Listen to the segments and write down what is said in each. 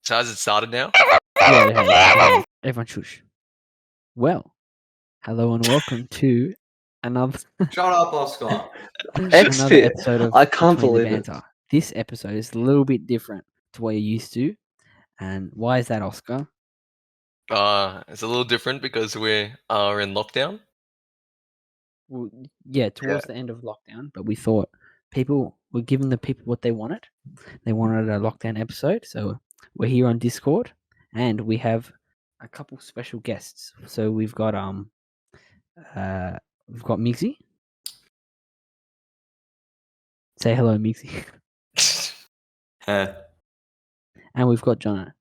So has it started now? Yeah, it has. Everyone shush. Well, hello and welcome to another Shut up, Oscar. another episode of I can't Between the believe it. Banter. This episode is a little bit different to what you're used to. And why is that, Oscar? It's a little different because we are in lockdown. Well, yeah, towards the end of lockdown, but we thought we're giving the people what they wanted. They wanted a lockdown episode, so we're here on Discord, and we have a couple special guests. So we've got Migzy. Say hello, Migzy. Hey. And we've got Jonno.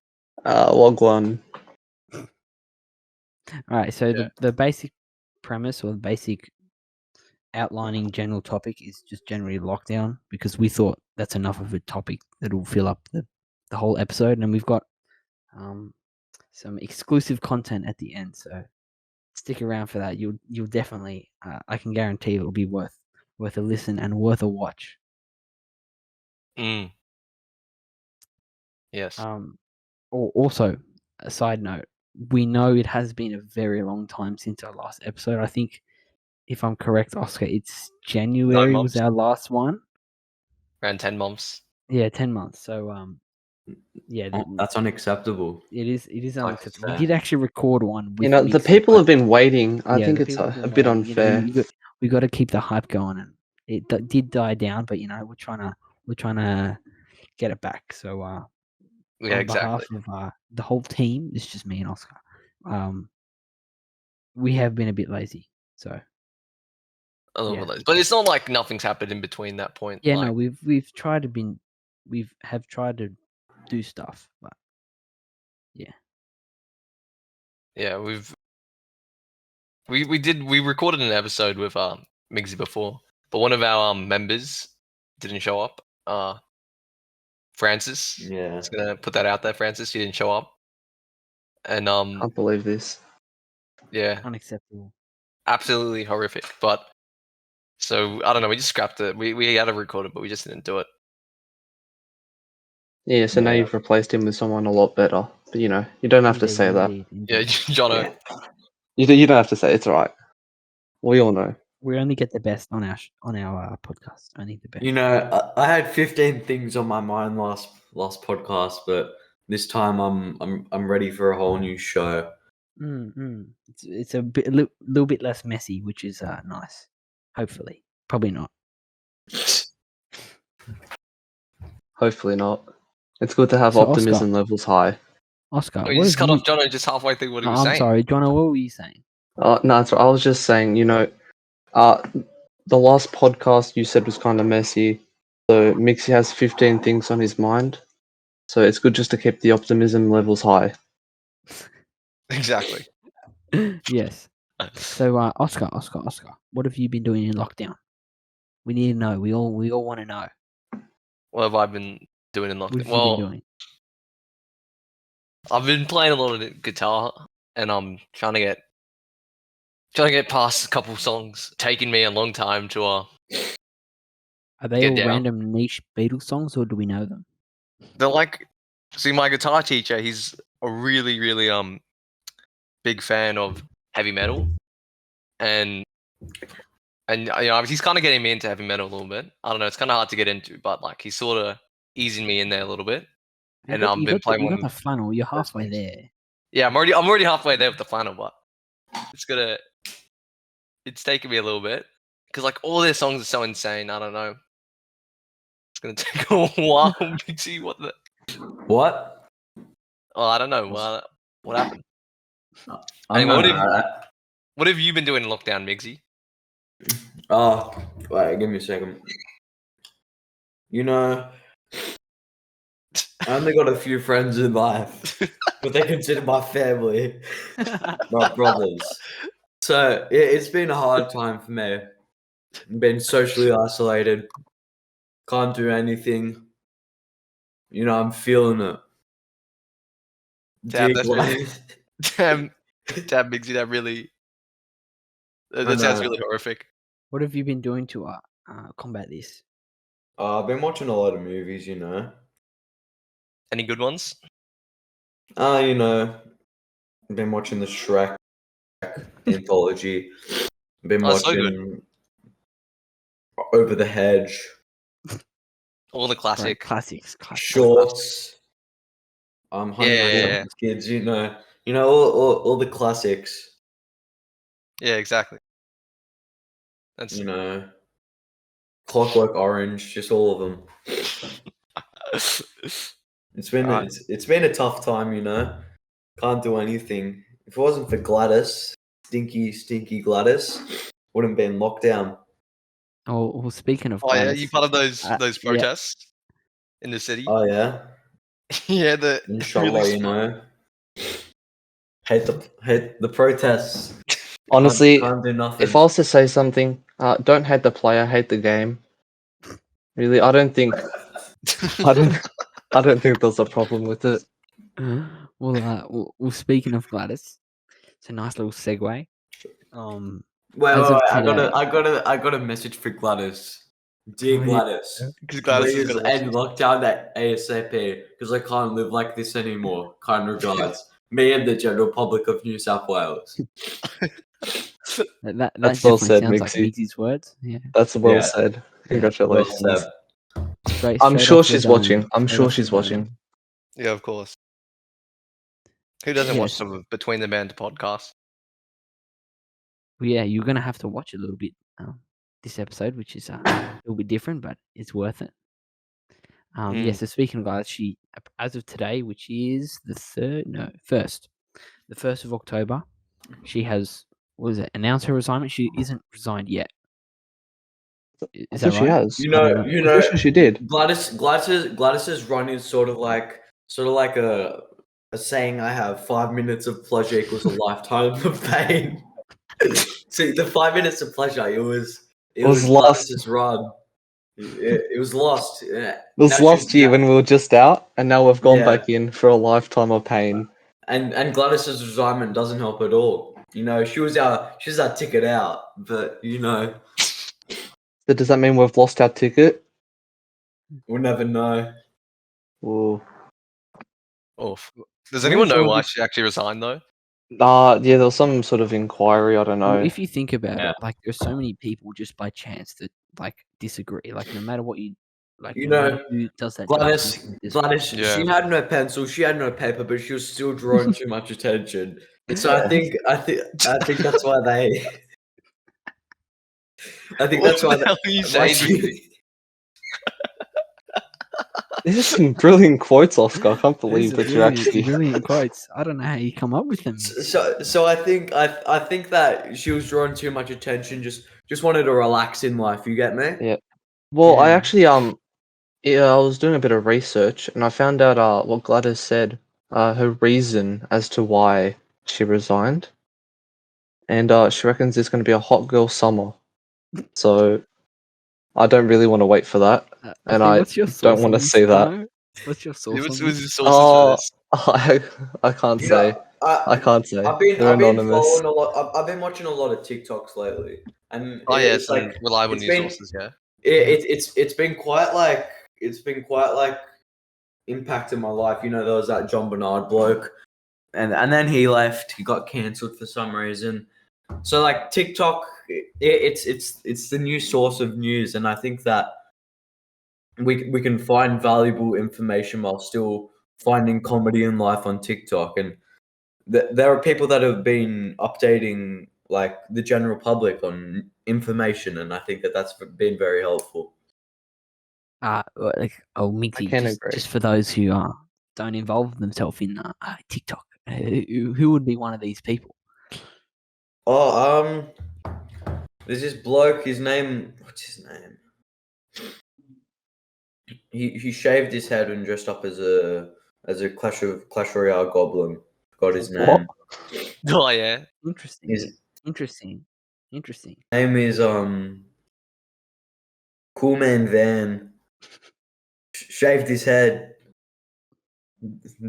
Wagwan. All right, so Yeah. the basic premise or the basic outlining general topic is just generally lockdown, because we thought that's enough of a topic that will fill up the whole episode, and we've got some exclusive content at the end, so stick around for that. You'll definitely, I can guarantee it'll be worth a listen and worth a watch. Yes. Also, a side note, we know it has been a very long time since our last episode. I think, if I'm correct, Oscar, it's January was our last one. Around 10 months. Yeah, 10 months. So yeah, That's unacceptable. it is Like unacceptable. We fair. did actually record one. With The Migzy, people but have been waiting. I yeah, think the it's people a have been bit waiting. unfair. We got to keep the hype going, and it did die down, but we're trying to get it back. So Yeah, on exactly. behalf of the whole team, it's just me and Oscar. We have been a bit lazy, so A little yeah. bit lazy. But it's not like nothing's happened in between that point. Yeah, like, no, we've tried to do stuff, but yeah. Yeah, we recorded an episode with Migzy before, but one of our members didn't show up. Francis. Yeah. Just gonna put that out there, Francis. You didn't show up. And Can't believe this. yeah, Unacceptable. absolutely horrific. But so I don't know, we just scrapped it. We had to record it, but we just didn't do it. Yeah, so now Yeah. you've replaced him with someone a lot better. But you don't have to say that. Indeed. Yeah, Jonno. You don't have to say it. It's alright. We all know. We only get the best on our podcast. Only the best. I had 15 things on my mind last podcast, but this time I'm ready for a whole new show. It's a little bit less messy, which is nice. Hopefully, probably not. Hopefully not. It's good to have So, optimism levels high. Oscar, Oh, you just cut off Jonno just halfway through what he was saying. I'm sorry, Jonno. What were you saying? No, it's right. I was just saying, the last podcast you said was kind of messy. So Mixie has 15 things on his mind. So it's good just to keep the optimism levels high. Exactly. Yes. So, Oscar, what have you been doing in lockdown? We need to know. We all want to know. What have I been doing in What lockdown? have you been doing? I've been playing a lot of guitar, and I'm trying to get past a couple songs. Taking me a long time to Are they get all down. random niche Beatles songs, or do we know them? They're like, see, my guitar teacher, he's a really, really big fan of heavy metal, and he's kind of getting me into heavy metal a little bit. I don't know, it's kind of hard to get into, but like he's sort of easing me in there a little bit. And I've been playing. You got the flannel. You're halfway there. Yeah, I'm already halfway there with the flannel, but it's taking me a little bit because like all their songs are so insane. I don't know. It's gonna take a while to see what. What? Oh, I don't know. What happened? Anyway, what have you been doing in lockdown, Migzy? Oh, wait, give me a second. I only got a few friends in life, but they consider my family, my brothers. So it's been a hard time for me. Been socially isolated. Can't do anything. You know, I'm feeling it. Damn, Dear that's really, Gladys. damn, Migzy, that really, that sounds really horrific. What have you been doing to combat this? I've been watching a lot of movies, you know. Any good ones? You know, I've been watching the Shrek anthology. Been Oh, so good. watching Over the Hedge, All the Right, classic. classics. Shorts. Honey, I Shrunk Yeah. the Kids. You know all the classics. Yeah, exactly. That's You know, Clockwork Orange, just all of them. It's been Uh, it's been a tough time, you know. Can't do anything. If it wasn't for Gladys, stinky Gladys, wouldn't be in lockdown. Oh, well, speaking of oh yeah, Gladys, you part of those yeah. protests in the city? Oh yeah, Yeah, the inshallah, really you know. Hate the protests. Honestly, Can't do nothing. if I was to say something, don't hate the player, hate the game. Really, I don't think there's a problem with it. well, speaking of Gladys, it's a nice little segue. Wait, as of I today- got a message for Gladys. Dear Oh, yeah. Gladys, Because Gladys is please gonna watch end lockdown at ASAP because I can't live like this anymore. Kind regards, me and the general public of New South Wales. that That's definitely well said, sounds like Mixie. Migsy's words. Yeah, That's well Yeah. said. Yeah. Congratulations. Well said. straight. I'm straight sure off she's the watching. dome, I'm straight sure off the she's watching. dome. Yeah, of course. Who doesn't watch Yes. some of Between the Banter podcast? Well, yeah, you're gonna have to watch a little bit this episode, which is a little bit different, but it's worth it. Yeah. So speaking of Gladys, she, as of today, which is the first of October, she has announced her resignment. She isn't resigned yet. I Is thought that she right? has. You I know, don't know. you I'm know, pretty sure she did. Gladys's run is sort of like a saying I have 5 minutes of pleasure equals a lifetime of pain. See, the 5 minutes of pleasure, it was Was lost. Gladys's run. It was lost. Yeah. It was Now she- last year when we were just out, and now we've gone Yeah. back in for a lifetime of pain. And Gladys's resignment doesn't help at all. You know, she's our ticket out, but you know, So does that mean we've lost our ticket? we'll never know. Ooh. Oof. Does Where anyone is know all why this- she actually resigned though? Yeah, there was some sort of inquiry. I don't know. Well, if you think about Yeah. it, like there's so many people just by chance that like disagree. Like no matter what you like, You no know, matter who does that. job, Gladys, you can just- Gladys, Yeah. she had no pencil, she had no paper, but she was still drawing too much attention. And so I think that's why they. I think What that's why the hell are you why saying? she- These are some brilliant quotes, Oscar. I can't Those believe are that you're actually. brilliant quotes. I don't know how you come up with them. So I think that she was drawing too much attention. Just wanted to relax in life. You get me? Yeah. Well, I Yeah. actually yeah, I was doing a bit of research and I found out what Gladys said, her reason as to why she resigned, and she reckons it's going to be a hot girl summer. So I don't really want to wait for that, and Okay, I what's your don't source want on to this, see that. Jonno? What's your source What's on this? his sources for Oh, this? I can't You say. know, I can't say. I've been They're anonymous. following a lot. I've been watching a lot of TikToks lately, and Oh yeah, it's some like reliable it's news been sources. Yeah. it's been quite like impacted my life. You know, there was that John Bernard bloke, and then he left. He got cancelled for some reason. So like TikTok, it's the new source of news, and I think that we can find valuable information while still finding comedy in life on TikTok. And there are people that have been updating like the general public on information, and I think that that's been very helpful. Mickey, can agree. just for those who don't involve themselves in TikTok, who would be one of these people? Oh, there's this bloke. His name, what's his name? He shaved his head and dressed up as a Clash Royale goblin. Got his name. What? Oh yeah. Interesting. His Interesting. Interesting. Name is Cool Man Van. Shaved his head,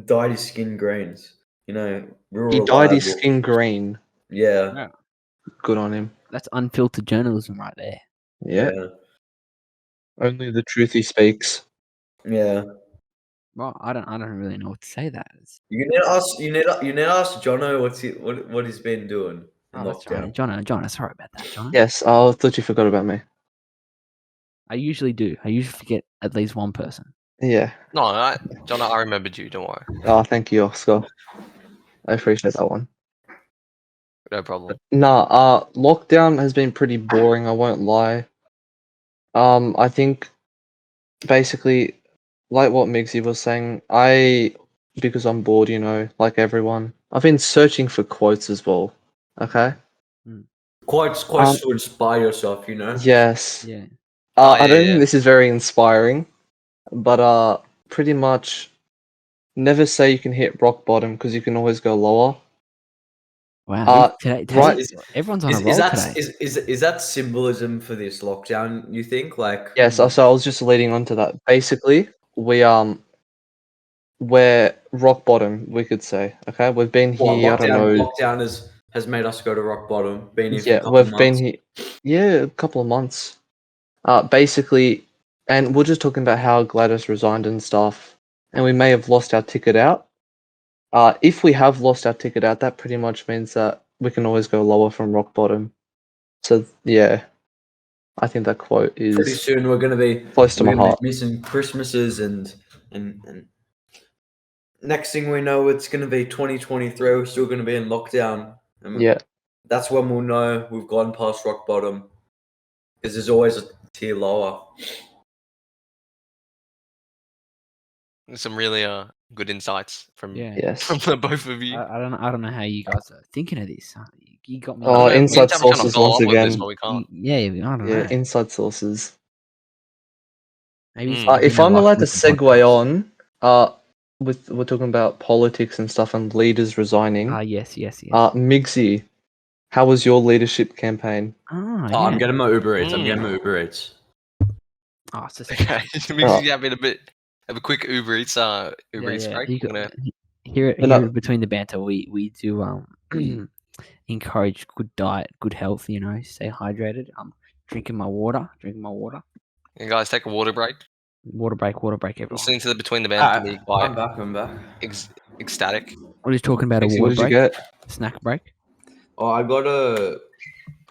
dyed his skin greens. You know, real He dyed his reliable. skin green. Yeah, Yeah. Good on him. That's unfiltered journalism right there. Yeah. yeah, Only the truth he speaks. yeah. Well, I don't really know what to say. That is. You need to ask. You need to ask Jonno what he's been doing in Oh, that's right, lockdown. Jonno. Sorry about that, Jonno. Yes, I thought you forgot about me. I usually do. I usually forget at least one person. Yeah. No, John, I remembered you. Don't worry. Oh, thank you, Oscar. I appreciate that one. No problem. Nah, lockdown has been pretty boring, I won't lie. I think basically like what Migzy was saying, because I'm bored, like everyone, I've been searching for quotes as well. Okay? Quotes Um, to inspire yourself. You know. Yes. Yeah. Oh, I yeah, don't yeah. think this is very inspiring, but pretty much never say you can hit rock bottom because you can always go lower. Wow. Today, right- everyone's on a Is roll that today. is that symbolism for this lockdown? You think like? Yes, so I was just leading on to that. Basically, we're rock bottom, we could say. Okay, we've been What here. I don't know. lockdown has made us go to rock bottom. Been here for a Yeah, couple we've been months. here. Yeah, a couple of months. Basically, and we're just talking about how Gladys resigned and stuff, and we may have lost our ticket out. If we have lost our ticket out, that pretty much means that we can always go lower from rock bottom. So yeah, I think that quote Pretty is soon we're gonna be close to my heart. missing Christmases and next thing we know it's gonna be 2023. We're still gonna be in lockdown. And Yeah, that's when we'll know we've gone past rock bottom. Because there's always a tier lower. Some really good insights from Yeah. yes. from the both of you. I don't know how you guys are thinking of this. You got me. Oh, I don't know, inside me and Tab are trying to sources follow once up with this, again. but we can't. Yeah, I don't Yeah, know. inside sources. Maybe it's Mm. If been a I'm luck allowed to looking segue podcast. on, we're talking about politics and stuff and leaders resigning. Yes. Migzy, how was your leadership campaign? Oh, Oh, yeah. I'm getting my Uber Eats. I'm Mm. getting my Uber Eats. Oh, it's just Okay, Migzy, you having a bit of a quick Uber Eats break. You I'm gonna here No. at Between the Banter, we do encourage good diet, good health. Stay hydrated. Drinking my water. you guys take a water break. Water break, everyone. Listening to the Between the Banter can be quite I'm back. ecstatic. We're just talking about a Migzy, water what did you break, get? snack break. Oh, I got a.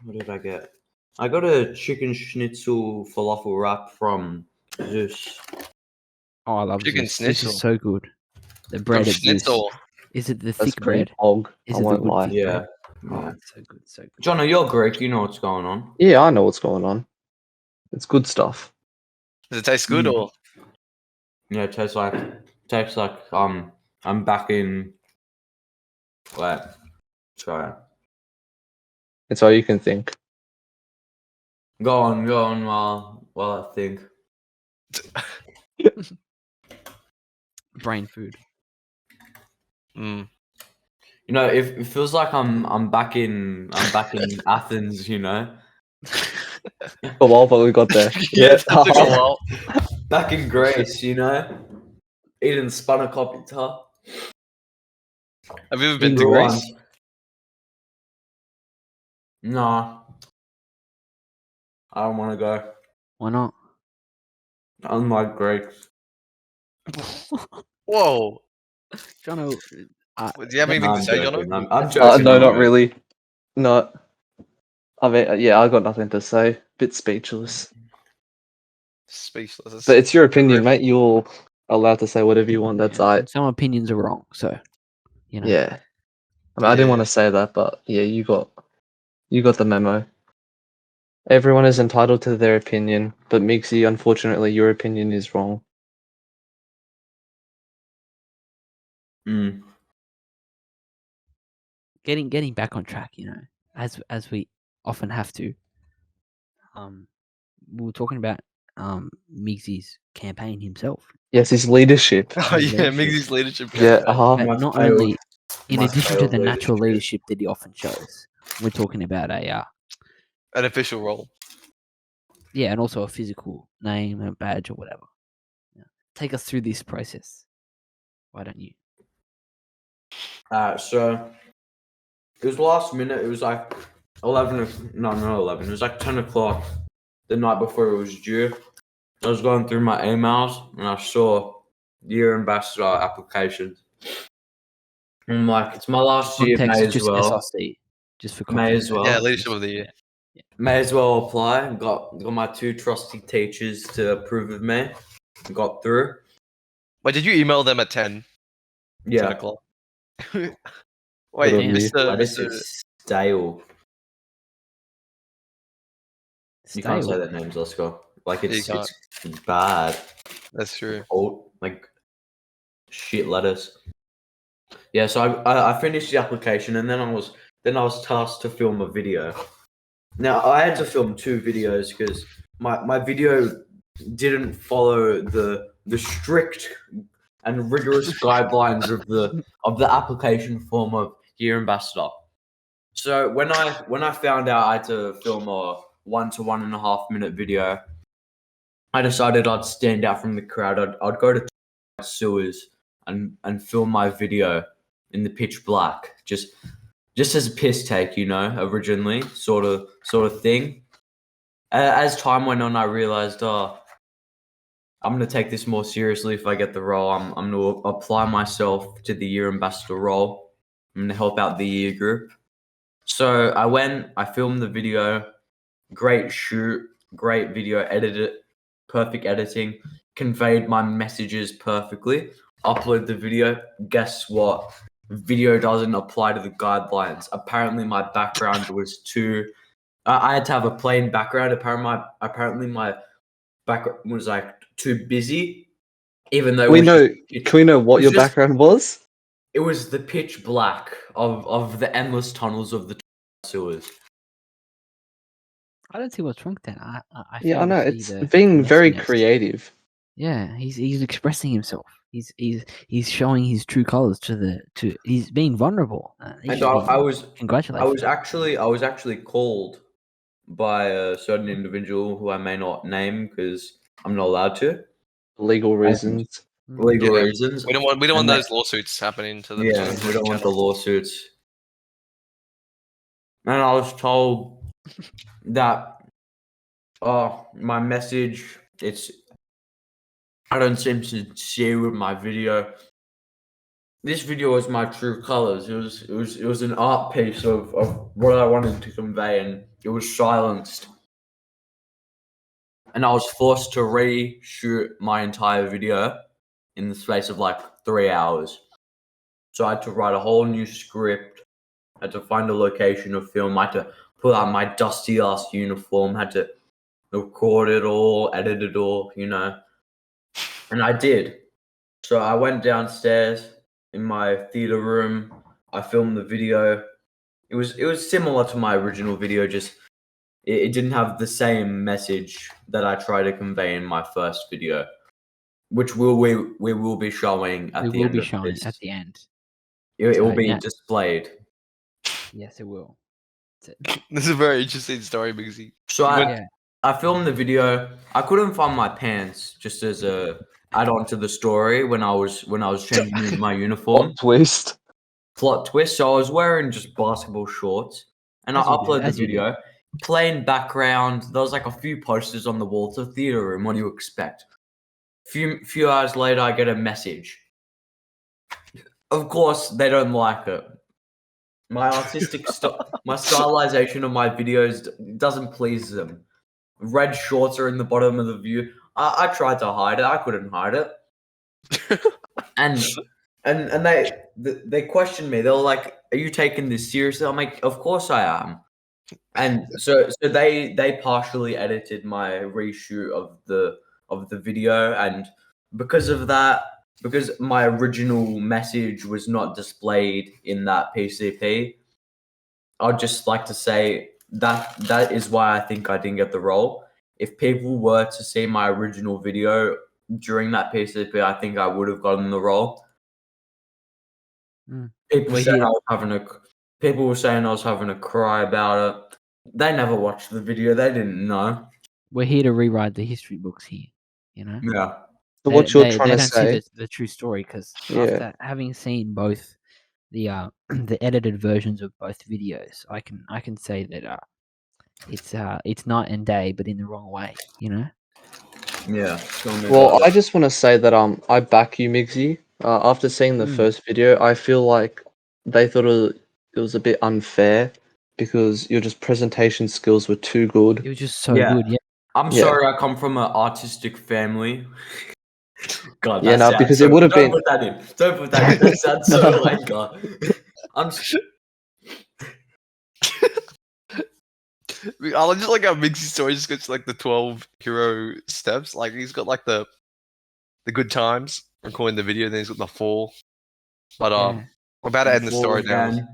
What did I get? I got a chicken schnitzel falafel wrap from Zeus. Oh, I love Chicken Zeus. This schnitzel. is so good. The From bread at Zeus. Schnitzel. Is it the That's thick pretty bread? bog. Is I it the won't good lie. thick Yeah. bread? Oh, Yeah. it's so good, so good. Jonno, you're Greek. You know what's going on. Yeah, I know what's going on. It's good stuff. Does it taste good Mm. or? Yeah, it tastes like I'm back in. Wait, sorry. It's all you can think. Go on while I think. Brain food. Mm. You know, it feels like I'm back in Athens. You know, A while, but we got there. Yeah, that took a while. back in Greece. You know, eating spanakopita. Have you ever been to Everyone. Greece? Nah, I don't want to go. Why not? Unlike Greeks. Whoa. Jono, Do you have anything No, to I'm say, joking. Jono? I'm joking. No, I'm not joking. really. No. I mean, yeah, I got nothing to say. Bit speechless. Speechless. But it's your opinion, mate. You're allowed to say whatever you want. That's and some opinions are wrong, so Yeah. I mean, I didn't want to say that, but yeah, you got the memo. Everyone is entitled to their opinion, but Mixie, unfortunately, your opinion is wrong. Mm. getting back on track, as we often have to. We were talking about Miggsy's campaign himself. Yes, his leadership. Oh yeah, leadership. Migsy's leadership. Yeah, campaign. But My not failed- only, in my addition to failed the natural leadership. leadership that he often shows, We're talking about An official role. yeah, and also a physical name, a badge, or whatever. Yeah. Take us through this process. Why don't you? So it was last minute. It was like 11. No, not 11. It was like 10 o'clock the night before it was due. I was going through my emails and I saw year ambassador applications. I'm like, it's my last year. Context, May as just well. SRC, just for May context. as well. Yeah, leadership of the year. May as well apply. Got my 2 trusty teachers to approve of me. Got through. Wait, did you email them at 10 Yeah. o'clock? Good Wait, on you. Mr. This Mr. is stale. You can't say Stale. that names, let's go. Like You it's can't. bad. That's true. Old, like shit letters. Yeah, so I finished the application and then I was tasked to film a video. Now I had to film 2 videos because my video didn't follow the strict and rigorous guidelines of the application form of year ambassador. So when I found out I had to film a 1 to 1.5 minute video, I decided I'd stand out from the crowd. I'd go to sewers and film my video in the pitch black, just as a piss take, originally sort of thing. As time went on, I realized, I'm gonna take this more seriously if I get the role. I'm gonna apply myself to the year ambassador role. I'm gonna help out the year group. So I filmed the video, great shoot, great video, edited, perfect editing, conveyed my messages perfectly, upload the video. Guess what? Video doesn't apply to the guidelines. Apparently my background was too, I had to have a plain background. Apparently my background was like too busy, even though Can we know what your background was? it was the pitch black of the endless tunnels of the sewers. I don't see what's wrong with that. I Yeah, I fail to know. see It's the being very messiness. creative. Yeah, he's expressing himself. He's showing his true colors he's being vulnerable. He And should be I was congratulations. I was actually called by a certain individual who I may not name because I'm not allowed to. Legal reasons. Legal Yeah, reasons. We don't want And those lawsuits happening to the. Yeah, we don't want the lawsuits. And I was told that my message, I don't seem sincere with my video. This video was my true colors. It was an art piece of what I wanted to convey, and it was silenced. And I was forced to reshoot my entire video in the space of like 3 hours. So I had to write a whole new script. I had to find a location of film. I had to pull out my dusty ass uniform. Had to record it all, edit it all, And I did. So I went downstairs in my theater room. I filmed the video. It was similar to my original video, just it didn't have the same message that I tried to convey in my first video, which we will be showing at the end of this. At the end. It will So, be yeah. displayed. Yes, it will. This is a very interesting story, Migzy. So Yeah. I filmed the video. I couldn't find my pants, just as a add-on to the story when I was changing into my uniform. Plot twist. So I was wearing just basketball shorts, and I uploaded the video. Plain background. There was like a few posters on the wall. It's a theater room. What do you expect? Few hours later, I get a message. Of course, they don't like it. My artistic my stylization of my videos doesn't please them. Red shorts are in the bottom of the view. I tried to hide it. I couldn't hide it. and they questioned me. They were like, "Are you taking this seriously?" I'm like, "Of course I am." And so they partially edited my reshoot of the video, and because of that, because my original message was not displayed in that PCP, I'd just like to say that is why I think I didn't get the role. If people were to see my original video during that PCP, I think I would have gotten the role. People said I was having People were saying I was having a cry about it. They never watched the video. They didn't know. We're here to rewrite the history books here. You know. Yeah. So what you're trying They to don't see say? the true story because Yeah. after having seen both the the edited versions of both videos, I can say that it's night and day, but in the wrong way. You know. Yeah. Tell me Well, about I it. just want to say that I back you, Migzy. After seeing the Mm. first video, I feel like they thought it was a bit unfair because your just presentation skills were too It good. was just so Yeah. good. Yeah. I'm Yeah. sorry I come from an artistic family. God, Yeah, that no, sounds because so. it would have Don't been. put that in. Don't put that in. That sounds so No. like God. I'm. I just like how Mixie's story just gets like the 12 hero steps. Like he's got like the good times recording the video, then he's got the fall. But Yeah. we're about to end the story now. Again.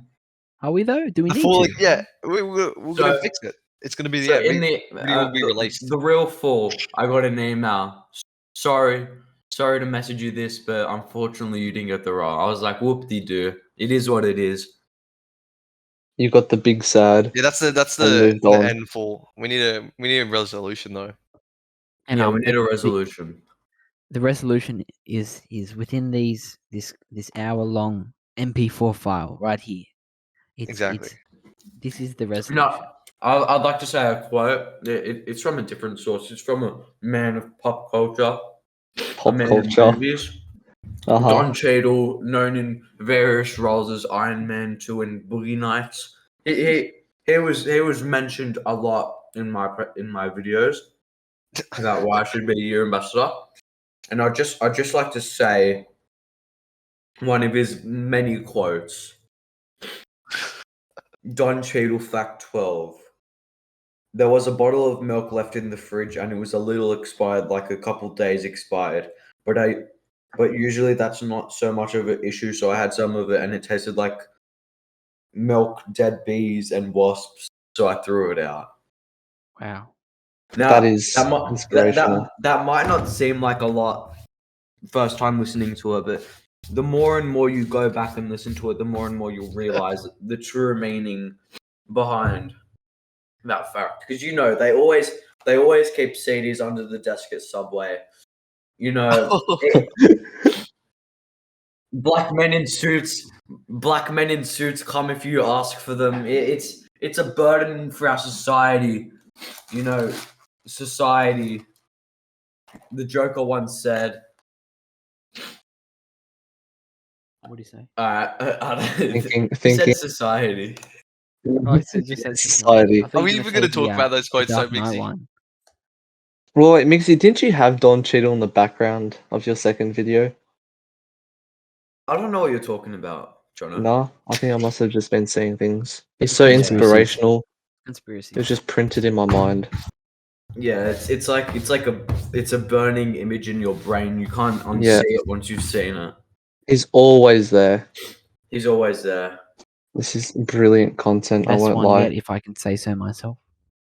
Are we though? Do we The need fall, to? yeah, we're So- gonna fix it. It's gonna be So the in the video will be released. the real fall, I got an email. Sorry to message you this, but unfortunately you didn't get the role. I was like, whoop-de-doo. It is what it is. You got the big sad. Yeah, that's And the moved on. end fall. We need a resolution though. And Yeah, we need a the- resolution. The resolution is within this hour long MP4 file right here. Exactly. This is the resolution. No, I'd like to say a quote. It's from a different source. It's from a man of pop culture, a Pop man culture. of movies. Uh-huh. Don Cheadle, known in various roles as Iron Man 2 and Boogie Nights. He was mentioned a lot in my videos about why I should be a year ambassador. And I'd just like to say one of his many quotes. Don Cheadle fact 12. There was a bottle of milk left in the fridge and it was a little expired, like a couple days expired. But usually that's not so much of an issue, so I had some of it and it tasted like milk, dead bees, and wasps, so I threw it out. Wow. That Now, is that inspirational. might not seem like a lot first time listening to it, but the more and more you go back and listen to it, the more and more you'll realize the true meaning behind that fact. Because they always keep CDs under the desk at Subway. Black men in suits come if you ask for them. It's a burden for our society. Society. The Joker once said, What do you say? Thinking. He said society. Oh, it just said Society. I thought Are we you even gonna gonna say talk about those the quotes so Dark Knight Mixie? one. Well, wait, Mixie, didn't you have Don Cheadle in the background of your second video? I don't know what you're talking about, Jonno. No, I think I must have just been seeing things. He's so Conspiracies. inspirational. Conspiracy. It was just printed in my mind. Yeah, it's a burning image in your brain. You can't unsee Yeah. it once you've seen it. He's always there. He's always there. This is brilliant content, I Best won't one lie. yet, if I can say so myself.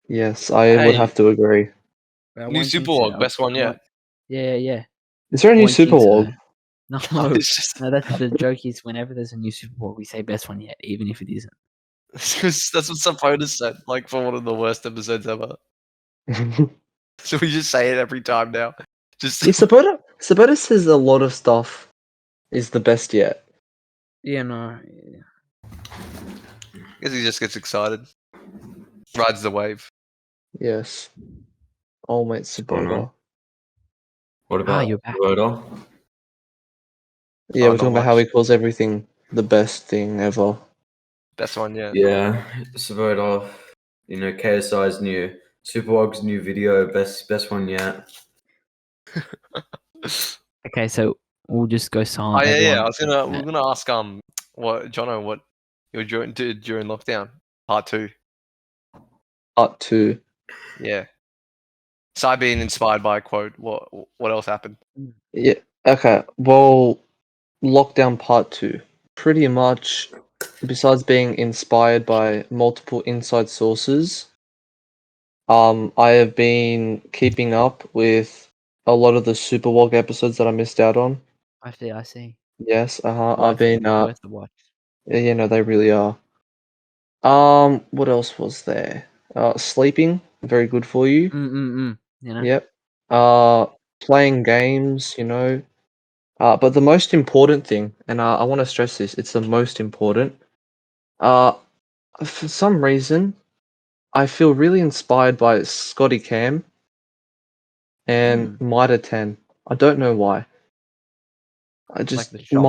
Yes, I would Hey. have to agree. New Super Walk, best one yet. Yeah. Is there a new One Super thinks Walk? so. No, It's just no. That's the joke. Is whenever there's a new Super Bowl, we say best one yet, even if it isn't. that's what Sapona said, like for one of the worst episodes ever. So we just say it every time now. Just Yeah, Sabota says a lot of stuff is the best yet. Yeah, no. guess he just gets excited. Rides the wave. Yes. Old mate Sabota. What about you're back. Rotor? Yeah, Oh, we're talking not about how he much. calls everything the best thing ever. Best one yet. Yeah, Rotor. KSI's new Superwog's new video, best one yet. Okay, so we'll just go Oh silent. yeah, everyone. yeah. We're gonna ask what you did during lockdown, part 2. Part 2. Yeah. So I've been inspired by a quote. What else happened? Yeah. Okay. Well, lockdown part 2. Pretty much, besides being inspired by multiple inside sources, I have been keeping up with a lot of the Super Walk episodes that I missed out on. I see. Yes. I've been. Worth the watch. Yeah, no, they really are. What else was there? Sleeping, very good for you. You know. Yep. Playing games, you know. But the most important thing, and I want to stress this, it's the most important. For some reason, I feel really inspired by Scotty Cam and Mitre 10. I don't know why. I just the shop.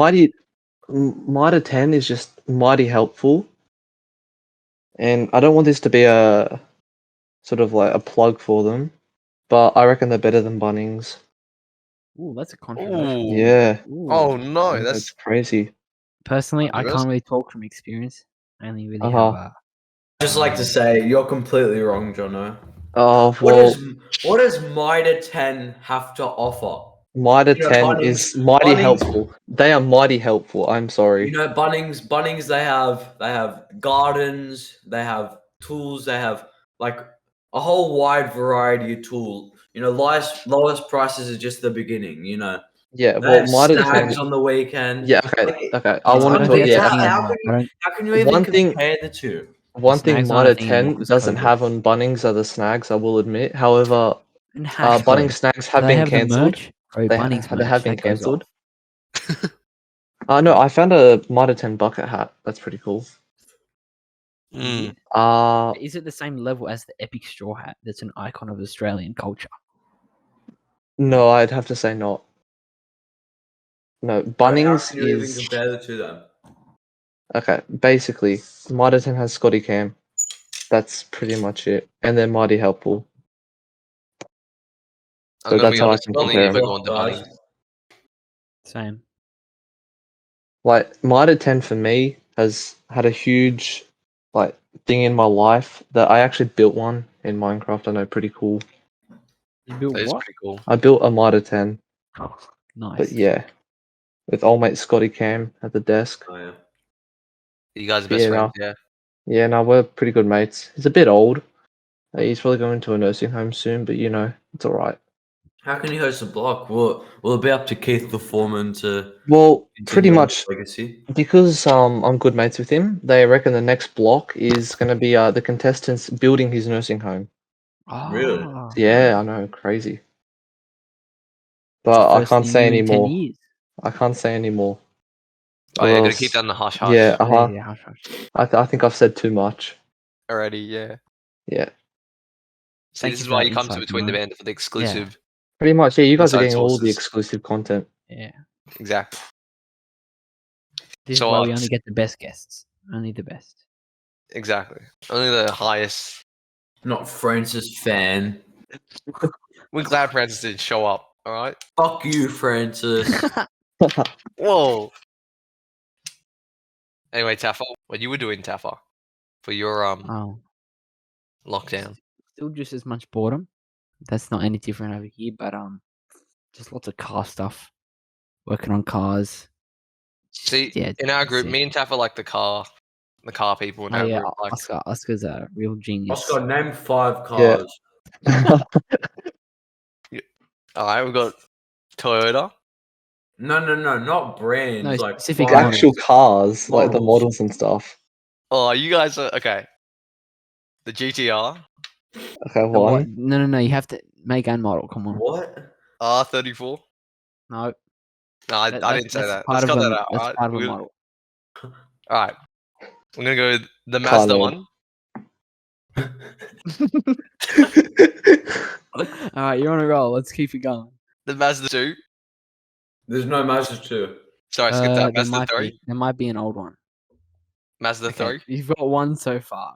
Mitre 10 is just mighty helpful, and I don't want this to be a sort of like a plug for them, but I reckon they're better than Bunnings. Ooh, that's a controversial. Ooh. Yeah, Oh Ooh. no, yeah, that's that's crazy. Personally, I Controversial. can't really talk from experience. I only really Uh-huh. have Just like to say, you're completely wrong, Jonno. Oh What well, does Mitre 10 have to offer? Mitre You know, 10 is mighty Bunnings, helpful. They are mighty helpful. I'm sorry. Bunnings, they have gardens, they have tools, they have like a whole wide variety of tools. You know, lowest prices is just the beginning. You know, Yeah, they well, have Mitre snags 10. on the weekend. Yeah, okay, Like, okay. I it's I want to don't talk. think unbe- that's Yeah, any okay. how can you even One thing, compare the two? one thing snags aren't a Mitre thing anymore 10 because doesn't COVID. have on Bunnings are the snags. I will admit. However, And hash, bro. Bunnings snags Do have they been have the cancelled. merch? Bro, They Bunnings they have merch been that goes cancelled. off. No, I found a Mitre 10 bucket hat. That's pretty cool. Mm. Is it the same level as the epic straw hat? That's an icon of Australian culture. No, I'd have to say not. No, How Bunnings can you even is compare the two then? okay. Basically, Mitre 10 has Scotty Cam. That's pretty much it, and they're mighty helpful. I'm So gonna that's be how I honest. can I've only compare ever them. gone to Guys. Bunnings. Same. Like Mitre 10 for me has had a huge like thing in my life that I actually built one in Minecraft. I know, pretty cool. You built That is what? pretty cool. I built a Mitre 10, Oh, nice. but yeah, with old mate Scotty Cam at the desk. Oh yeah. You guys are But best yeah, friends, no, yeah. yeah, no, we're pretty good mates. He's a bit old. He's probably going to a nursing home soon, but you know, it's all right. How can you host a block? Will it be up to Keith the foreman to Well, pretty continue on his much legacy? because I'm good mates with him. They reckon the next block is going to be the contestants building his nursing home. Really? Oh, Yeah, nice. I know, crazy. It's the But I first can't thing say new any in 10 more. years. I can't say any more. Oh Or yeah, gotta keep else, that in the hush yeah, hush Yeah, hush, hush. I think I've said too much. already. Yeah. Yeah, See, Thank this you is for why that you come to insight, Between the Jonno. Banter for the exclusive. pretty much. Yeah, you guys are Inside getting all the sources. exclusive content. Yeah. Exactly. This So, is why we only get the best guests. Only the best. exactly. Only the highest. Not Francis fan. We're glad Francis didn't show up. All right. Fuck you, Francis. Whoa. Anyway, Taffa, what you were doing, Taffa, for your Oh, lockdown? still just as much boredom. That's not any different over here, but just lots of car stuff. Working on cars. See, Yeah. in our that's group, it. me and Taffa like the car people in Oh our yeah, group. Like, Oscar's a real genius. Oscar, name 5 Yeah. cars. all right, we've got Toyota. No, not brands. No, like specific The 5 models. actual cars, like the Models. models and stuff. Oh, you guys are okay. The GTR, Okay, The what? one. No. You have to make and model. Come on. What? R34. No, No, I didn't say that's that. part Let's of cut a that out. that's All right, part of a model. all right. I'm gonna go with the Car Mazda nerd. one. All right, you're on a roll. Let's keep it going. The Mazda 2. There's no Mazda 2. Sorry, skip that. There Mazda 3. might be an old one. Mazda Okay, 3. you've got one so far.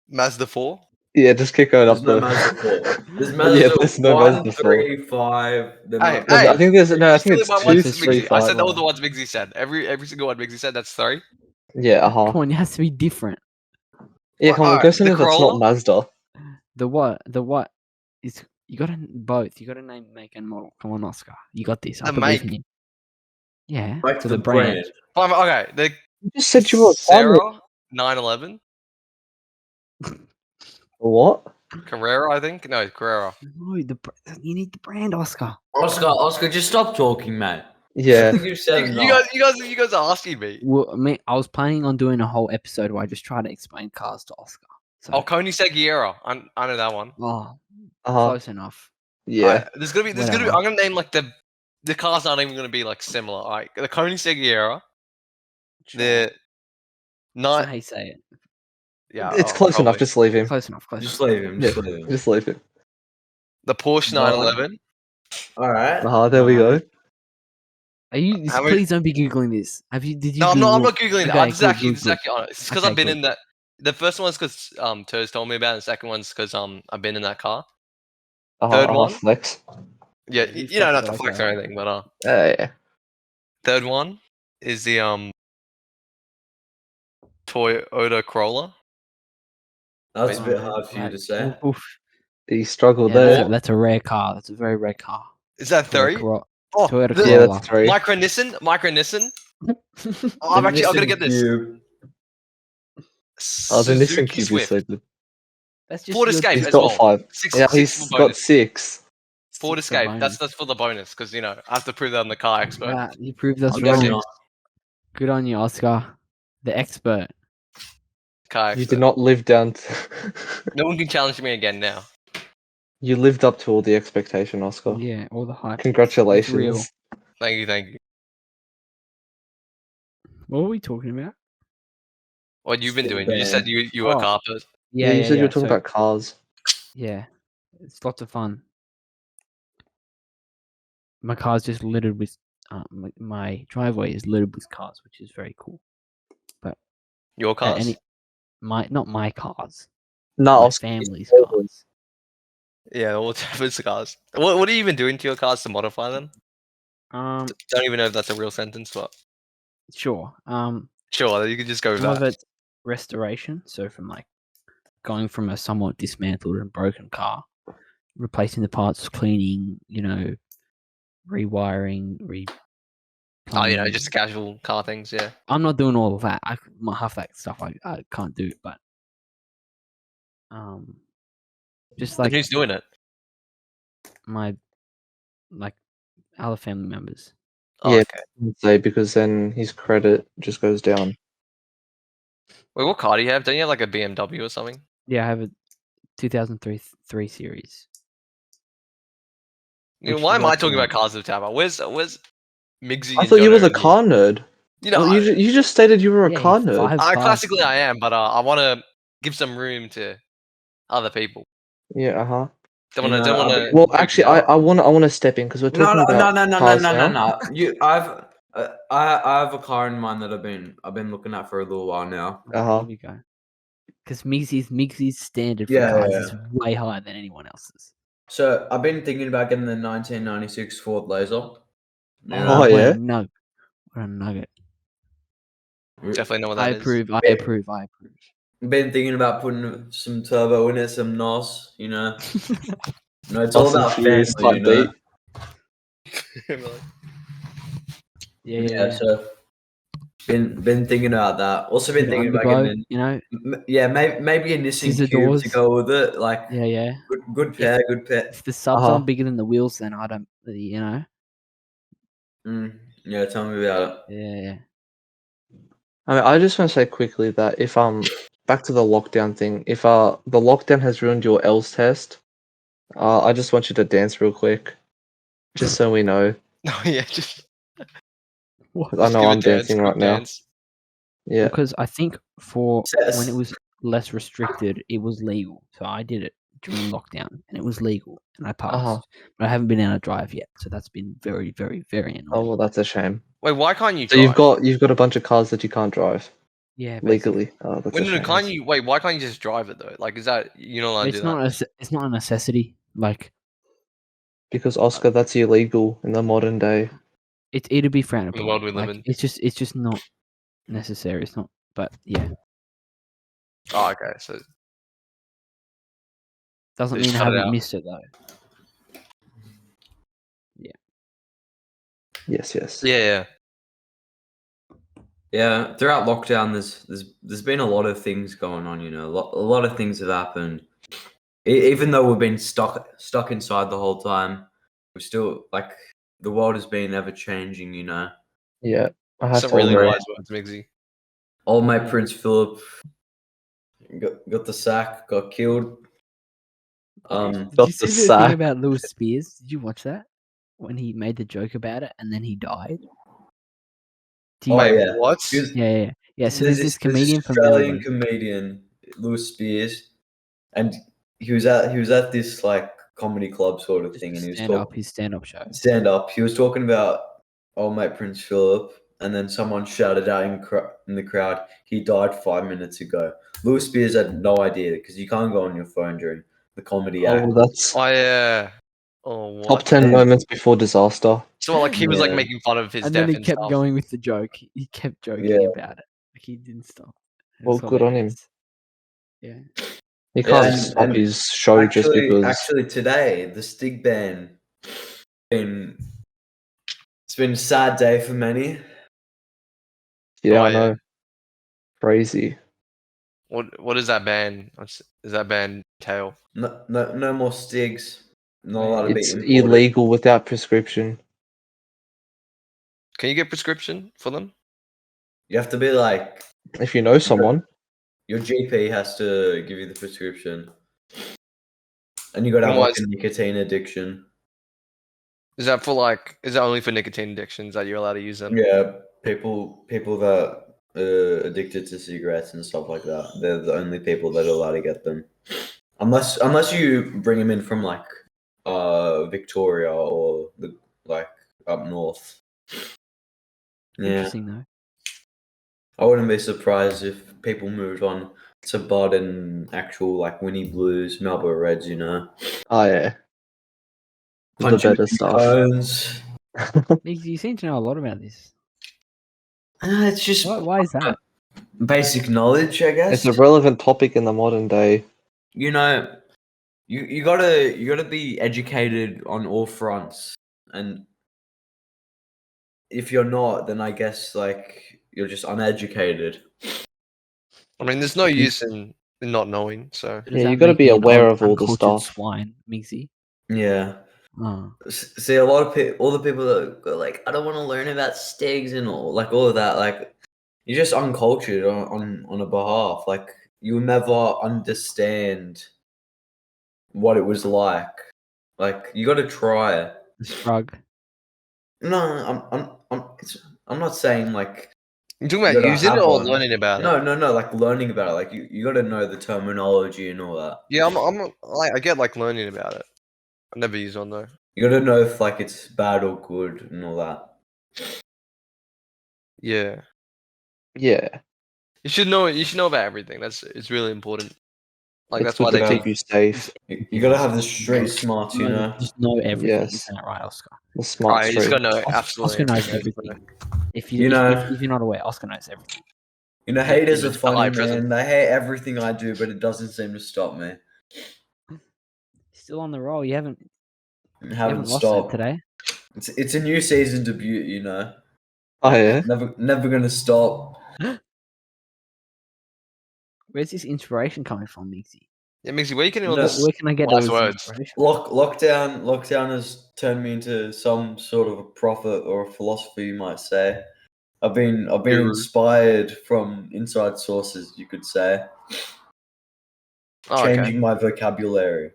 Mazda 4. Yeah, just keep going There's up no the. Mazda 4. There's Yeah, Mazda there's no 1, Mazda 4. 3, 5. There Hey, might be. I think there's no. I you're think stealing it's my two, ones, Let's three, Migzy. I five. said all the ones Migzy said. Every single one Migzy said. That's 3. Yeah, uh-huh. Come on, it has to be different. Yeah, Well, come on, alright, go the something that's not Corolla. Mazda. The what? Is you got to both. You got to name, make, and model. Come on, Oscar. You got this. I The believe make. in you. Yeah. Like So the the brand. brand. Fine, okay, the You just said you were a car nerd. Sarah 911. What? Carrera, I think. No, Carrera. No, you need the brand, Oscar. Oscar, just stop talking, mate. I Yeah. think you said You guys are asking me. Well, I mean, I was planning on doing a whole episode where I just try to explain cars to Oscar. So, Oh, Koenigsegg Sierra. I know that one. oh, Uh-huh. close enough. Yeah. There's gonna be. Whatever. I'm gonna name like the cars aren't even gonna be like similar. Like the Koenigsegg Sierra. The That's not not. how you say it. Yeah, It's close enough. probably. Just leave him. Close enough. Close just enough. leave him. Yeah. Just leave him. Just leave him. The Porsche No. 911. All right. There we go. Are you? How many- Please don't be googling this. Have you? Did you? No, I'm Google? not googling that. Okay, I'm just good, actually, good, this is good. actually honest. It's because Okay, I've been good. in that. The first one's because Turs told me about it. And the second one's because I've been in that car. Third one? Flex. Yeah, You you know, not flex to it, flex okay. or anything, but Yeah. third one is the Toyota Corolla. That was a bit Alright, hard for you to right. say. Oof, oof. He struggled Yeah, there. that's a rare car. That's a very rare car. Is that Toyota three? Corolla. Oh, Toyota the Yeah, Corolla. that's three. Micro Nissan. Oh, I'm gonna get this. Cube. The Nissan Suzuki Cube is Swift. so good. That's just Ford your Escape He's as got well. 5. Six, Yeah, six he's for got bonus. 6. Ford six for Escape. bonus. That's for the bonus because I have to prove that I'm the car expert. Right, you proved us I'll get wrong. you. Good on you, Oscar, the expert. Car You expert. did not live down to... No one can challenge me again now. You lived up to all the expectation, Oscar. Yeah, all the hype. It's real. Congratulations. Thank you. What were we talking about? What you've been Still doing? You just said banned. you were a Oh. car person. Yeah, you said you were talking So, about cars. yeah, it's lots of fun. My car's just littered with. My driveway is littered with cars, which is very cool. Your cars? Not my cars, No, my Oscar. family's all cars. Yeah, all types of cars. What are you even doing to your cars to modify them? Don't even know if that's a real sentence, but Sure. sure, you could just go with Some of that. it's restoration, so from like going from a somewhat dismantled and broken car, replacing the parts, cleaning, rewiring, Oh, plumbing. just casual car things. Yeah. I'm not doing all of that. Half that stuff I can't do, but just Then like who's doing it? my other family members. Oh, Yeah. okay. I'd say because then his credit just goes down. Wait, what car do you have? Don't you have like a BMW or something? Yeah, I have a 2003 series. Which Why is am I like talking the about cars of Taba? Where's Migzy I and thought you Jonno was a and you? car nerd. Well, you just stated you were a Yeah, car nerd. 5 cars. classically I am, but I want to give some room to other people. Yeah, Don't You want know, to. I've- Well, actually, I want to step in because we're No, talking about cars now. no. I have a car in mind that I've been looking at for a little while now. Uh-huh. Here we go. Because Migsy's standard for Yeah, cars yeah. is way higher than anyone else's. So I've been thinking about getting the 1996 Ford Laser. You Oh, know, What yeah? a nugget. What a nugget. Definitely know what I that is. approve. I Yeah. approve. I approve. been thinking about putting some turbo in it, some NOS. It's Fast all and about Furious family. type beat. Yeah. So been thinking about that. Also been Bit of thinking about underglow, getting maybe a Nissan Scissor Cube doors. to go with it. Like Yeah. good pair, good pair. If the subs Uh-huh. aren't bigger than the wheels, then I don't. Yeah, tell me about it. Yeah. I mean, I just want to say quickly that if back to the lockdown thing, if the lockdown has ruined your L's test, I just want you to dance real quick, just so we know. No, yeah, just 'Cause I know give a I'm dancing quick right now. dance. Yeah. Because I think when Yes. it was less restricted, it was legal. So I did it during lockdown, and it was legal, and I passed. Uh-huh. But I haven't been able to drive yet, so that's been very, very, very annoying. Oh well, that's a shame. Wait, why can't you So drive? you've got a bunch of cars that you can't drive Yeah, basically. legally. Oh, that's Wait, a no, shame. can't you? Wait, why can't you just drive it though? Like, is that you're not allowed to It's do not that? it's not a necessity. Like Because Oscar, that's illegal in the modern day. it'd be frowned In the upon. world we live Like, in. it's just not necessary. It's not. But yeah, Oh, okay. So doesn't Just mean I cut it haven't out. missed it though. Yes. yeah. Yeah, throughout lockdown, there's been a lot of things going on. A lot of things have happened. Even though we've been stuck inside the whole time, we're still the world has been ever changing. You know, Yeah, I have Some to really agree. wise words, Migzy. old mate Prince Philip got the sack, got killed. Did Got you the see the thing sack. about Lewis Spears? Did you watch that when he made the joke about it and then he died? Do you- Oh Wait, yeah, what? yeah. So there's this comedian from Australian Melbourne. comedian, Lewis Spears, and he was at this like comedy club sort of Just thing, and he was his stand-up show. stand up. He was talking about old mate Prince Philip, and then someone shouted out in the crowd, "He died 5 minutes ago." Lewis Spears had no idea because you can't go on your phone during the comedy act. Oh, that's Oh yeah. Oh top what? 10 And- moments before disaster. So like he was like Yeah. making fun of his And death then he and kept stuff. going with the joke. He kept joking Yeah. about it. Like he didn't stop. It Well, was good on him. hilarious. Yeah. He Yeah, can't and- stop and his show just because. Actually, today the Stig ban it's been a sad day for many. Yeah, Oh, I yeah. know. Crazy. What is that ban? Is that ban tail? No more Stigs. Not allowed to be It's imported. illegal without prescription. Can you get prescription for them? You have to be like If you know someone, your GP has to give you the prescription, and you got to have And like what a nicotine addiction. is that for like? Is that only for nicotine addictions that you're allowed to use them? Yeah, people that are addicted to cigarettes and stuff like that. They're the only people that are allowed to get them, unless you bring them in from like Victoria or the like up north. Yeah, Interesting though. I wouldn't be surprised if people moved on to Bud and actual like Winnie Blues, Marlboro Reds. You know, oh yeah, the punching better a few stuff. cones. Migs, you seem to know a lot about this. It's just Why is that? basic knowledge, I guess. It's a relevant topic in the modern day. You know, you gotta be educated on all fronts, and if you're not, then I guess like you're just uneducated. I mean, there's no use in not knowing. So So Yeah, does you that got to make be me an aware old, of all the uncultured stuff. swine, Migsy? Yeah. Oh. See, a lot of people, all the people that go like, I don't want to learn about Stigs and all of that. Like, you're just uncultured on a behalf. Like, you'll never understand what it was like. Like, you got to try. The Sprug. No, I'm not saying like you're talking you about gotta using it have or one. learning about it. No, like learning about it. Like you got to know the terminology and all that. Yeah, I'm like I get like learning about it. I've never used one though. You got to know if like it's bad or good and all that. Yeah, Yeah, you should know. You should know about everything. It's really important. Like it's that's why good they to gotta keep you teach. safe. You got to have the street smarts, you know. Just know everything. Yes. Isn't that right, Oscar? The smart You just street. gotta know absolutely. Oscar knows everything. everything. If You know- if you're not aware, Oscar knows everything. You know, Yeah, haters are it's funny, ally present. man. They hate everything I do, but it doesn't seem to stop me. Still on the roll. You haven't Haven't lost it stopped. today. It's a new season debut, you know. Oh yeah. Never gonna stop. Where's this inspiration coming from, Mixie? Yeah, Mixie, where you getting all No, this Where can I get all wise this words? inspiration? Lockdown has turned me into some sort of a prophet or a philosopher, you might say. I've been Guru. inspired from inside sources, you could say, Oh, okay. changing my vocabulary.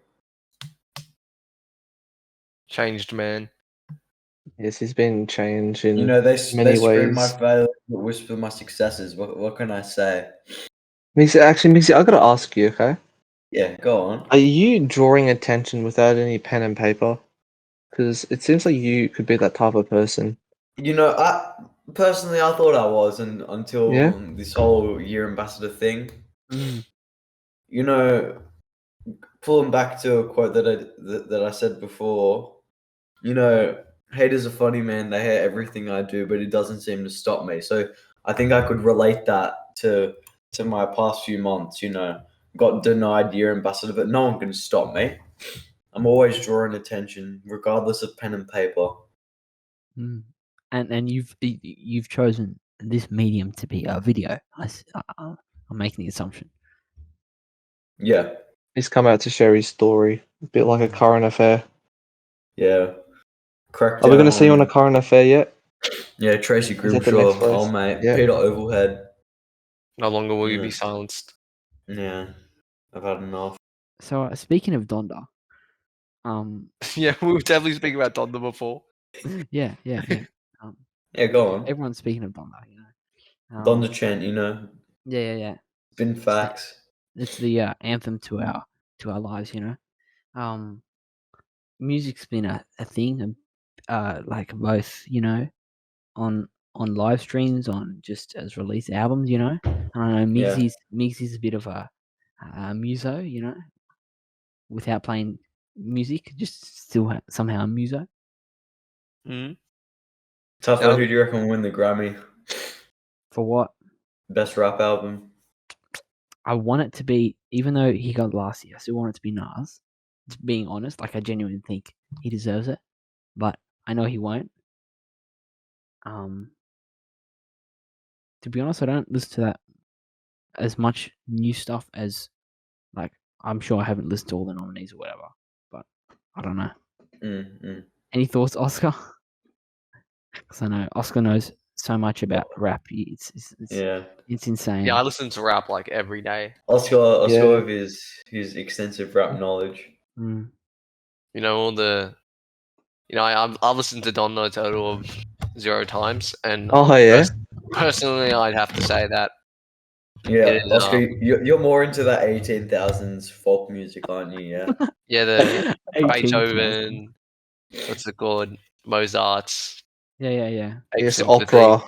Changed, man. Yes, he's been changed in You know, they many scream my ways. failures, but whisper my successes. What can I say? Mixie, I gotta ask you, okay? Yeah, go on. Are you drawing attention without any pen and paper? Because it seems like you could be that type of person. You know, I personally I thought I was, and until Yeah? this whole year ambassador thing. Mm. You know, pulling back to a quote that I said before. You know, haters are funny, man. They hate everything I do, but it doesn't seem to stop me. So I think I could relate that to my past few months. You know, got denied year ambassador, but no one can stop me. I'm always drawing attention, regardless of pen and paper. Mm. And you've chosen this medium to be a video. I'm making the assumption. Yeah, He's come out to share his story, a bit like a current affair. yeah. Crack Are we going to down see you on a on- current affair yet? Yeah, Tracy Is that the next Grimshaw, race? oh mate, Yeah. Peter Overhead. No longer will you Yeah. be silenced. Yeah, I've had enough. So speaking of Donda, Yeah, we were definitely speaking about Donda before. yeah. Um, Yeah, go on. everyone's speaking of Donda, you know. Donda chant, you know, Yeah. spin facts. It's the anthem to our lives, you know. Music's been a thing, like both, you know, on live streams, on just as released albums, you know. And I know Yeah. Migsy's a bit of a muso, you know, without playing music, just still somehow a muso. Mm. Tough Yeah. one, who do you reckon will win the Grammy? For what? Best rap album? I want it to be, even though he got last year, I still want it to be Nas. Just being honest, like I genuinely think he deserves it, but I know he won't. To be honest, I don't listen to that as much new stuff as, like, I'm sure I haven't listened to all the nominees or whatever, but I don't know. Any thoughts, Oscar? Because I know Oscar knows so much about rap. It's Yeah. insane. Yeah, I listen to rap like every day. Oscar Yeah. with his extensive rap knowledge. Mm. You know, all the. You know, I've listened to Donda a total of 0 times, and Oh, yeah. personally, I'd have to say that Yeah, it is. Oscar, you're more into that 18,000s folk music, aren't you? Yeah. Yeah, the 18,000. Beethoven. What's it called? Mozart's. Yeah. Ape Yes, Sympathy. opera.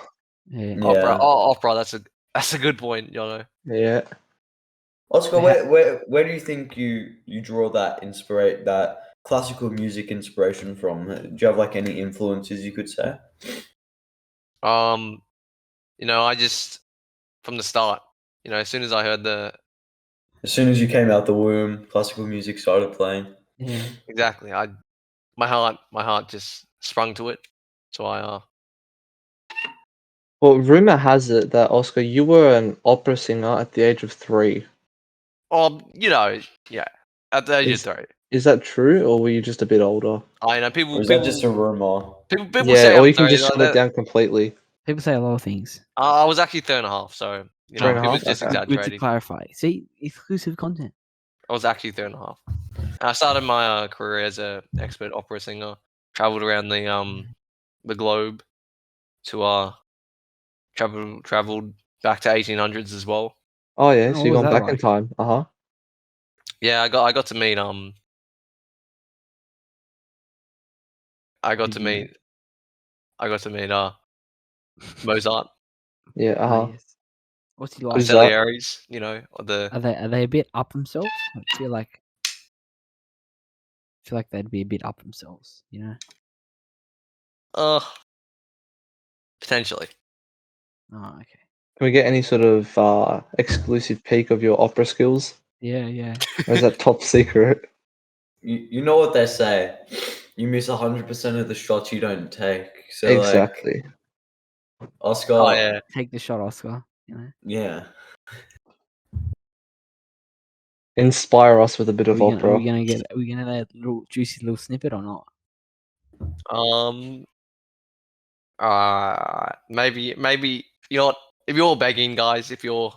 Yeah. Opera. Yeah. Oh, opera. That's a good point, Jonno. Yeah. Oscar, Ha- where do you think you draw that classical music inspiration from? Do you have like any influences you could say? You know, I just from the start. You know, as soon as I heard As soon as you came out the womb, classical music started playing. Yeah. exactly, my heart just sprung to it. So Well, rumor has it that Oscar, you were an opera singer at the age of 3. you know, yeah, at the age of Is 3. is that true, or were you just a bit older? I know Or people. is that just a rumor? People Yeah, say or I'm you can 3. just shut it down completely. People say a lot of things. I was actually 3.5. So you know, Three and a people half? just Okay. Good to exaggerating. clarify. See, exclusive content. I was actually 3.5. I started my career as a expert opera singer. Traveled around the globe to traveled back to 1800s as well. Oh yeah, Oh, so what you've was gone that back in like? time. Uh-huh. Yeah, I got to meet I got Did to you- meet Mozart, Yeah, Ah, uh-huh. yes. What's he like? Who's that? Salieri's, you know, or the Are they a bit up themselves? I feel like they'd be a bit up themselves, you know? uh potentially. Oh, okay. Can we get any sort of exclusive peek of your opera skills? Yeah. Or is that top secret? You know what they say. You miss 100% of the shots you don't take. So Exactly. like Oscar, Oh yeah. Take the shot, Oscar. You know? yeah. Inspire us with a bit Are of we opera. gonna get that little juicy little snippet or not? Um maybe you know what? If you're begging, guys, if you're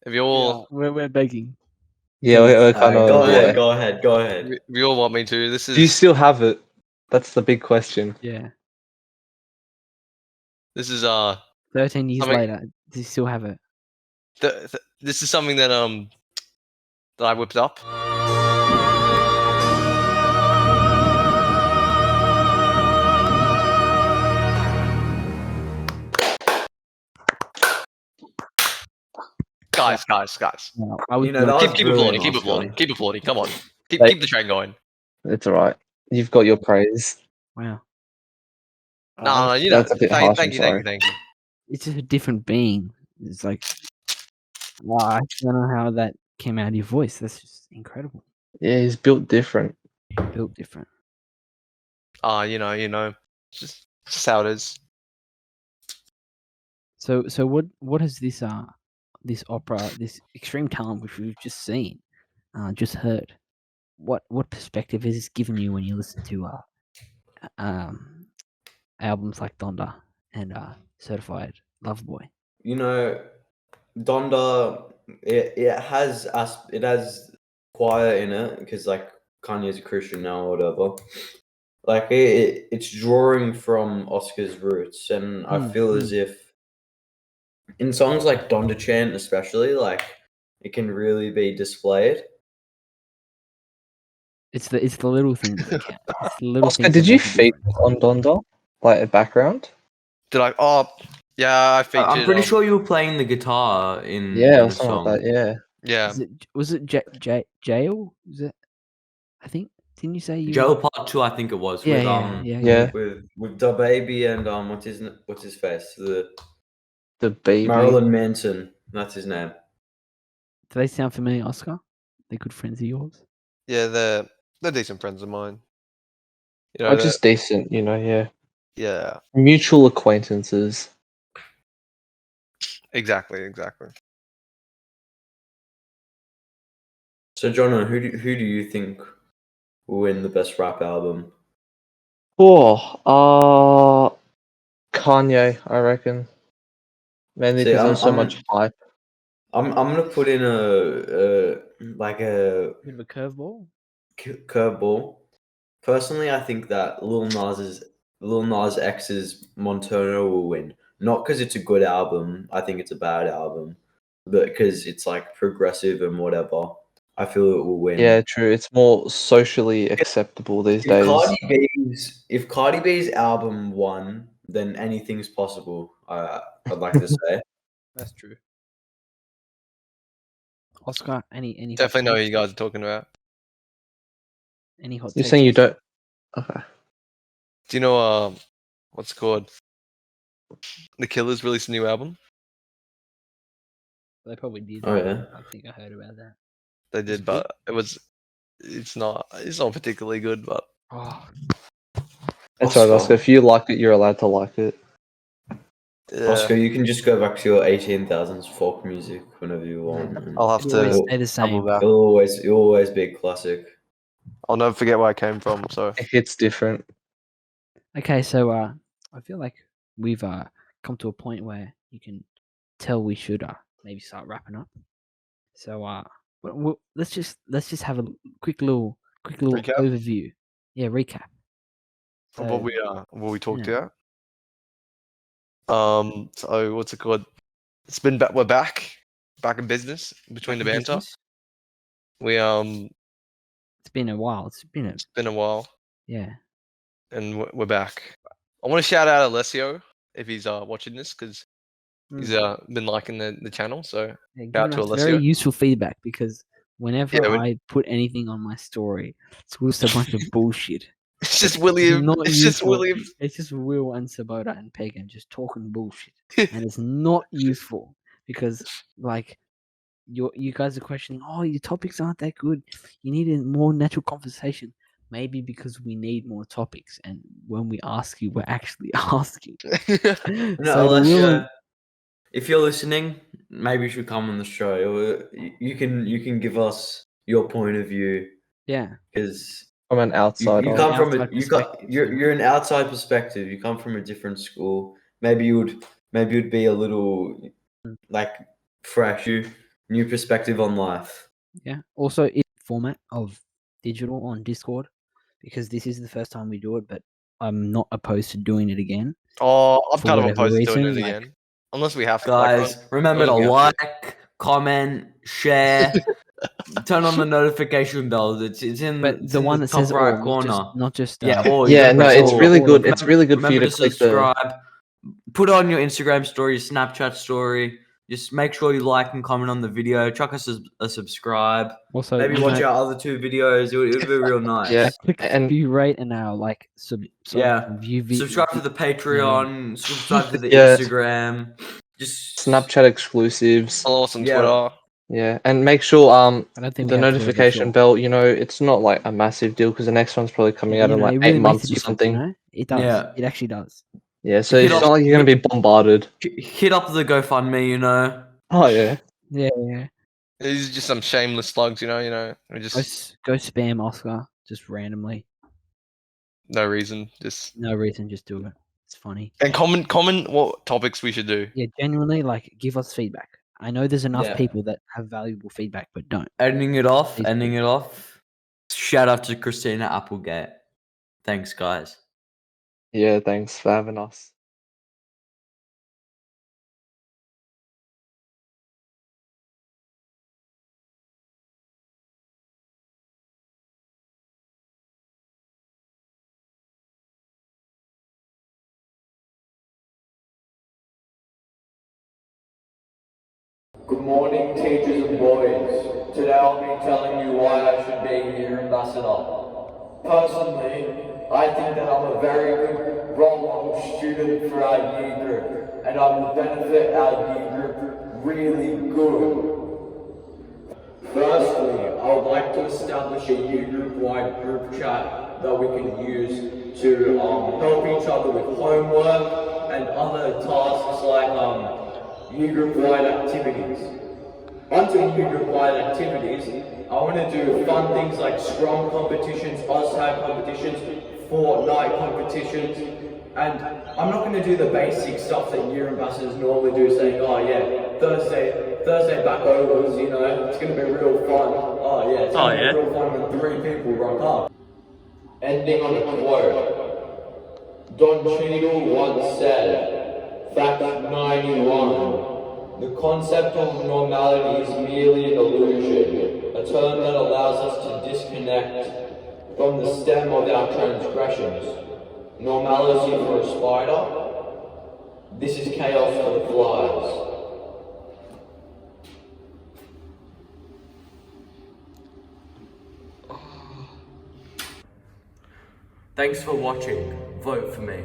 We're begging. Yeah, Please. we're kind Go of, ahead, yeah. go ahead, go ahead. if you all want me to, this Do you is still have it? That's the big question. Yeah. this is 13 years something later, do you still have it? this is something that I whipped up. Guys. No, I was You know, that joking. was Keep applauding, brilliant, keep applauding. Come on. Hey. Keep the train going. It's alright. You've got your praise. Wow. No, you know, That's a bit harsh, I'm thank sorry. you. It's just a different being. It's like, wow, I don't know how that came out of your voice. That's just incredible. Yeah, he's built different. Built different. You know, just how it is. So what has this opera, this extreme talent which we've just seen, just heard? what perspective has this given you when you listen to albums like Donda and Certified Lover Boy? You know, Donda, it has choir in it because like Kanye's a Christian now or whatever. Like it's drawing from Oscar's roots, and I feel as if in songs like Donda Chant, especially, like it can really be displayed. It's the little things that count. It's the little Oscar, things did that you make a feature difference. on Donda, like a background? Did I? Oh, yeah, I featured. I'm pretty sure you were playing the guitar Yeah, in or the something song. like that. Yeah. Yeah, Was it jail? Was it? I think. Didn't you say you? Joe Part 2, I think it was Yeah, with Yeah. with Da Baby and what's his face, the The baby. Marilyn Manson. That's his name. Do they sound familiar, Oscar? They're good friends of yours. yeah, they're decent friends of mine. You know, Or just decent, yeah. yeah, Mutual acquaintances. exactly. So, Jonno, who do you think will win the best rap album? Kanye, I reckon. Mainly See, because there's so much hype. I'm gonna put in a Bit of a curveball. curveball. Personally, I think that Lil Nas X's Montano will win. Not because it's a good album. I think it's a bad album, but because it's like progressive and whatever. I feel it will win. Yeah, true. It's more socially acceptable these days. If Cardi B's album won, then anything's possible. I'd like to say. That's true. Oscar, any hot Definitely know who takes? you guys are talking about. Any hot You're takes? saying you Oscar? don't. Okay. Do you know what's it called? The Killers released a new album. They probably did. Oh yeah. I think I heard about that. They Was it did, but it's not particularly good. But Oh, That's right, Oscar. Oscar. If you like it, you're allowed to like it. yeah, Oscar, you can just go back to your 18,000s folk music whenever you want. and I'll have it'll always to stay the double same. back. It'll always be a classic. I'll never forget where I came from. So It hits different. Okay, so I feel like we've come to a point where you can tell we should maybe start wrapping up. So let's just have a quick little Recap? overview. Yeah, recap. of So, what we talked yeah. about. So what's it called? It's been back. We're back in business. Between the Banter. business. We It's been a while. It's been a while, yeah. and we're back. I want to shout out Alessio if he's watching this because he's been liking the channel. So Yeah, shout out giving to us very Alessio. useful feedback because whenever Yeah, I put anything on my story, it's just a bunch of bullshit. It's just William. not It's just useful. William. It's just Will and Sabota and Pagan just talking bullshit, and it's not useful because like you guys are questioning. Oh, your topics aren't that good. You need a more natural conversation. Maybe because we need more topics, and when we ask you, we're actually asking. No, So to Will, if you're listening, maybe you should come on the show. You can give us your point of view yeah, because From an outsider. you come from outside perspective, you're an outside perspective. You come from a different school. Maybe you'd be a little like fresh, new perspective on life. yeah. Also, it's format of digital on Discord because this is the first time we do it, but I'm not opposed to doing it again. Oh, I'm For kind of whatever opposed to doing reason, it like- again, unless we have to. Guys, remember to unless we have to. like, comment, share, turn on the notification bells. It's in But it's the in one the that says top right all, corner. not just Yeah, or Yeah, remember no, to it's all. really good. Remember- It's really good for you Remember to to click the. subscribe. Put on your Instagram story, your Snapchat story. Just make sure you like and comment on the video. Chuck us a subscribe. Also, Maybe you watch know, our other 2 videos. It would be real nice. Yeah, click and- view rate and our like view Subscribe to the Patreon. Subscribe to the Yeah. Instagram. Just Snapchat exclusives. Follow us on Yeah. Twitter. Yeah, and make sure I don't think the we have Twitter notification before. bell. It's not like a massive deal because the next one's probably coming out in like it 8 really makes months a or difference. something. You know, it does. Yeah. It actually does. Yeah, so Hit it's up- not like you're going to be bombarded. hit up the GoFundMe. Oh yeah. Yeah. These are just some shameless slugs, you know. We just Go spam Oscar just randomly. no reason. Just No reason, just do it. It's funny. and comment what topics we should do. Yeah, genuinely, like, give us feedback. I know there's enough Yeah. people that have valuable feedback, but don't. Ending it off. Please Ending do. it off. Shout out to Christina Applegate. Thanks, guys. Yeah, thanks for having us. Good morning, teachers and boys. Today I'll be telling you why I should be a year ambassador. Personally, I think that I'm a very good role model student for our year group, and I will benefit our year group really good. Firstly, I would like to establish a year group-wide group chat that we can use to help each other with homework and other tasks like year group-wide activities. Onto year group-wide activities, I want to do fun things like scrum competitions, OzTag competitions, Fortnite competitions, and I'm not going to do the basic stuff that year ambassadors normally do, saying, oh yeah, Thursday back overs, you know, it's going to be real fun. Oh yeah, it's going to be real fun when 3 people rock up. Ending on a quote. Don Cheadle once said, fact 91, the concept of normality is merely an illusion, a term that allows us to disconnect from the stem of our transgressions. Normality for a spider, this is chaos for the flies. Thanks for watching. Vote for me.